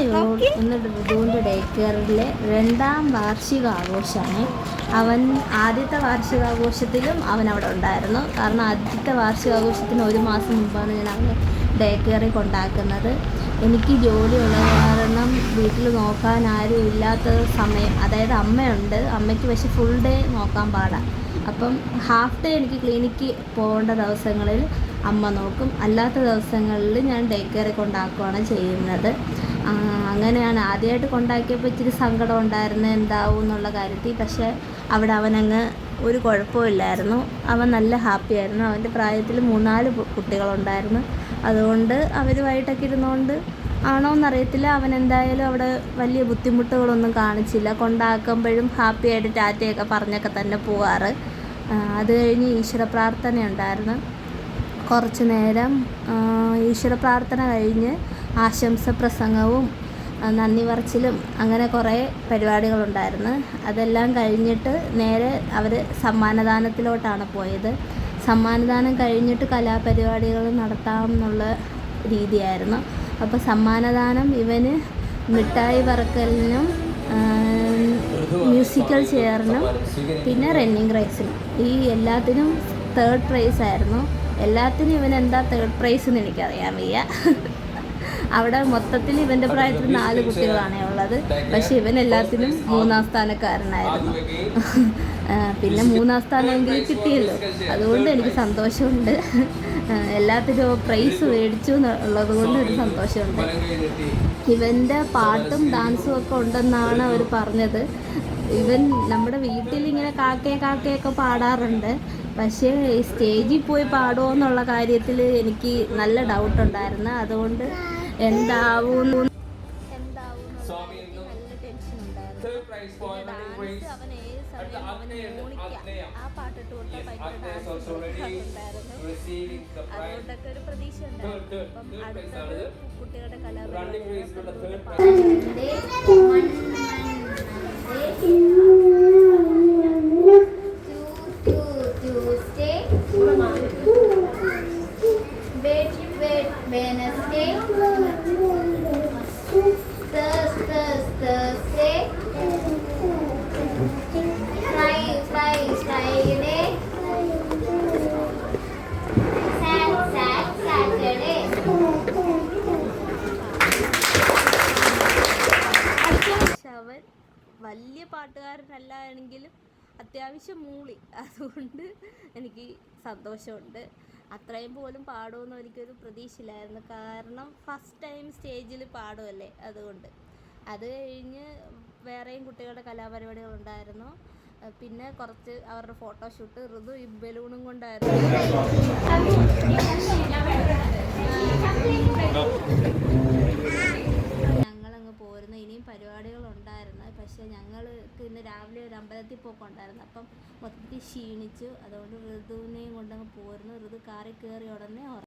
ഇന്ന് ഋതുവിൻ്റെ ഡേ കെയറിലെ 2ാം വാർഷികാഘോഷമാണ്. അവൻ ആദ്യത്തെ വാർഷികാഘോഷത്തിലും അവൻ അവിടെ ഉണ്ടായിരുന്നു. കാരണം ആദ്യത്തെ വാർഷികാഘോഷത്തിന് 1 മാസം മുമ്പാണ് ഞാൻ അവനെ ഡേ കെയറിൽ കൊണ്ടാക്കുന്നത്. എനിക്ക് ജോലിയുള്ള കാരണം വീട്ടിൽ നോക്കാൻ ആരും ഇല്ലാത്ത സമയം, അതായത് അമ്മയുണ്ട്, അമ്മയ്ക്ക് പക്ഷെ ഫുൾ ഡേ നോക്കാൻ പാടാം. അപ്പം ഹാഫ് ഡേ എനിക്ക് ക്ലിനിക്കിൽ പോകേണ്ട ദിവസങ്ങളിൽ അമ്മ നോക്കും, അല്ലാത്ത ദിവസങ്ങളിൽ ഞാൻ ഡേ കെയറിൽ കൊണ്ടാക്കുകയാണ് ചെയ്യുന്നത്. അങ്ങനെയാണ് ആദ്യമായിട്ട് കൊണ്ടാക്കിയപ്പോൾ ഇച്ചിരി സങ്കടം ഉണ്ടായിരുന്നു എന്താവും എന്നുള്ള കാര്യത്തിൽ. പക്ഷേ അവിടെ അവനങ്ങ് ഒരു കുഴപ്പമില്ലായിരുന്നു, അവൻ നല്ല ഹാപ്പിയായിരുന്നു. അവൻ്റെ പ്രായത്തിൽ 3-4 കുട്ടികളുണ്ടായിരുന്നു. അതുകൊണ്ട് അവരുമായിട്ടൊക്കെ ഇരുന്നുകൊണ്ട് ആണോ എന്നറിയത്തില്ല, അവൻ എന്തായാലും അവിടെ വലിയ ബുദ്ധിമുട്ടുകളൊന്നും കാണിച്ചില്ല. കൊണ്ടാക്കുമ്പോഴും ഹാപ്പിയായിട്ട് ടാറ്റയൊക്കെ പറഞ്ഞൊക്കെ തന്നെ പോവാറ്. അത് കഴിഞ്ഞ് ഈശ്വര പ്രാർത്ഥന ഉണ്ടായിരുന്നു. കുറച്ച് നേരം ഈശ്വര പ്രാർത്ഥന കഴിഞ്ഞ് ആശംസ പ്രസംഗവും നന്ദി പറച്ചിലും അങ്ങനെ കുറേ പരിപാടികളുണ്ടായിരുന്നു. അതെല്ലാം കഴിഞ്ഞിട്ട് നേരെ അവർ സമ്മാനദാനത്തിലോട്ടാണ് പോയത്. സമ്മാനദാനം കഴിഞ്ഞിട്ട് കലാപരിപാടികൾ നടത്താമെന്നുള്ള രീതിയായിരുന്നു. അപ്പോൾ സമ്മാനദാനം ഇവന് മിഠായി പറക്കലിനും മ്യൂസിക്കൽ ചെയറിനും പിന്നെ റണ്ണിങ് റേസിനും, ഈ എല്ലാത്തിനും 3rd പ്രൈസ് ആയിരുന്നു. എല്ലാത്തിനും ഇവൻ എന്താ 3rd പ്രൈസ് എന്ന് എനിക്കറിയാൻ വയ്യ. അവിടെ മൊത്തത്തിൽ ഇവൻ്റെ പ്രായത്തിൽ 4 കുട്ടികളാണേ ഉള്ളത്, പക്ഷെ ഇവൻ എല്ലാത്തിനും 3-ാം സ്ഥാനക്കാരനായിരുന്നു. പിന്നെ 3-ാം സ്ഥാനമെങ്കിലും കിട്ടിയല്ലോ, അതുകൊണ്ട് എനിക്ക് സന്തോഷമുണ്ട്. എല്ലാത്തിനും പ്രൈസ് മേടിച്ചു എന്നുള്ളത് കൊണ്ട് ഒരു സന്തോഷമുണ്ട്. ഇവൻ്റെ പാട്ടും ഡാൻസും ഒക്കെ ഉണ്ടെന്നാണ് അവർ പറഞ്ഞത്. ഇവൻ നമ്മുടെ വീട്ടിലിങ്ങനെ കാക്കയൊക്കെ പാടാറുണ്ട്, പക്ഷേ സ്റ്റേജിൽ പോയി പാടുമോ എന്നുള്ള കാര്യത്തിൽ എനിക്ക് നല്ല ഡൗട്ടുണ്ടായിരുന്നു. അതുകൊണ്ട് എന്താവും നല്ല ടെൻഷൻ ഉണ്ടായിരുന്നു. ഡാൻസ് അവൻ ഏത് സമയം അവന് ആ പാട്ടിട്ട് കൊടുത്താൽ ഭയങ്കര ഡാൻസ് ഉണ്ടായിരുന്നു. അതുകൊണ്ടൊക്കെ ഒരു പ്രതീക്ഷ ഉണ്ടായിരുന്നു. അപ്പം അടുത്തത് കുട്ടികളുടെ കലാപരിപാടി. Wednesday, Thursday, Friday, Saturday, അവൻ വലിയ പാട്ടുകാരനല്ല എങ്കിലും അത്യാവശ്യം മൂളി, അതുകൊണ്ട് എനിക്ക് സന്തോഷമുണ്ട്. അത്രയും പോലും പാടുമെന്ന് എനിക്കൊരു പ്രതീക്ഷയില്ലായിരുന്നു, കാരണം ഫസ്റ്റ് ടൈം സ്റ്റേജിൽ പാടുമല്ലേ, അതുകൊണ്ട്. അത് കഴിഞ്ഞ് വേറെയും കുട്ടികളുടെ കലാപരിപാടികളുണ്ടായിരുന്നു. പിന്നെ കുറച്ച് അവരുടെ ഫോട്ടോഷൂട്ട്. ഋതു ഈ ബലൂണും കൊണ്ടായിരുന്നു. ഞങ്ങളങ്ങ് പോരുന്നു. ഇനിയും പരിപാടികളുണ്ടായിരുന്നു, പക്ഷേ ഞങ്ങൾക്ക് ഇന്ന് രാവിലെ ഒരു അമ്പലത്തിൽ പോക്കുണ്ടായിരുന്നു. അപ്പം മൊത്തത്തിൽ ക്ഷീണിച്ചു, അതുകൊണ്ട് ഋതുവിനെയും കൊണ്ടങ്ങ് പോരുന്നു. ഋതു കാറിൽ കയറി ഉടനെ